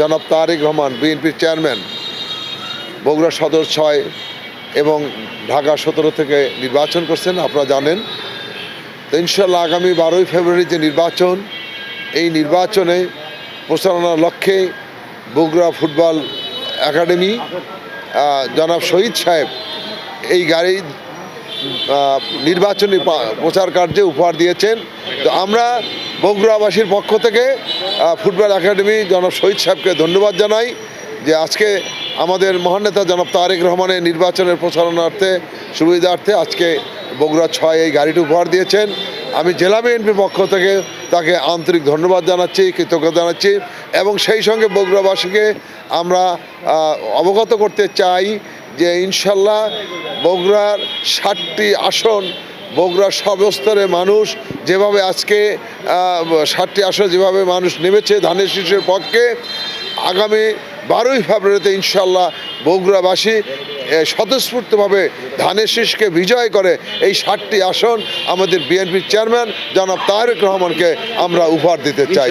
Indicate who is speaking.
Speaker 1: জনাব তারেক রহমান বিএনপির চেয়ারম্যান বগুড়া সদর 6 এবং ঢাকা 17 থেকে নির্বাচন করছেন, আপনারা জানেন। তো ইনশাল্লাহ আগামী 12ই ফেব্রুয়ারি যে নির্বাচন, এই নির্বাচনে প্রচারণার লক্ষ্যে বগুড়া ফুটবল একাডেমি জনাব শহীদ সাহেব এই গাড়ি নির্বাচনী প্রচার কার্যে উপহার দিয়েছেন। তো আমরা বগুড়াবাসীর পক্ষ থেকে ফুটবল একাডেমি জনাব শহীদ সাহেবকে ধন্যবাদ জানাই যে আজকে আমাদের মহান নেতা জনাব তারেক রহমানের নির্বাচনের প্রচারণার্থে সুবিধার্থে আজকে বগুড়া 6 এই গাড়িটি উপহার দিয়েছেন। আমি জেলা বিএনপির পক্ষ থেকে তাকে আন্তরিক ধন্যবাদ জানাচ্ছি, কৃতজ্ঞতা জানাচ্ছি এবং সেই সঙ্গে বগুড়াবাসীকে আমরা অবগত করতে চাই যে ইনশাল্লাহ বগুড়ার 60টি আসন, বগুড়ার সব স্তরের মানুষ যেভাবে আজকে 60টি আসন যেভাবে মানুষ নেমেছে ধানের শীষের পক্ষে, আগামী 12ই ফেব্রুয়ারিতে ইনশাল্লাহ বগুড়াবাসী স্বতঃস্ফূর্তভাবে ধানের শীষকে বিজয় করে এই 60টি আসন আমাদের বিএনপির চেয়ারম্যান জনাব তারেক রহমানকে আমরা উপহার দিতে চাই।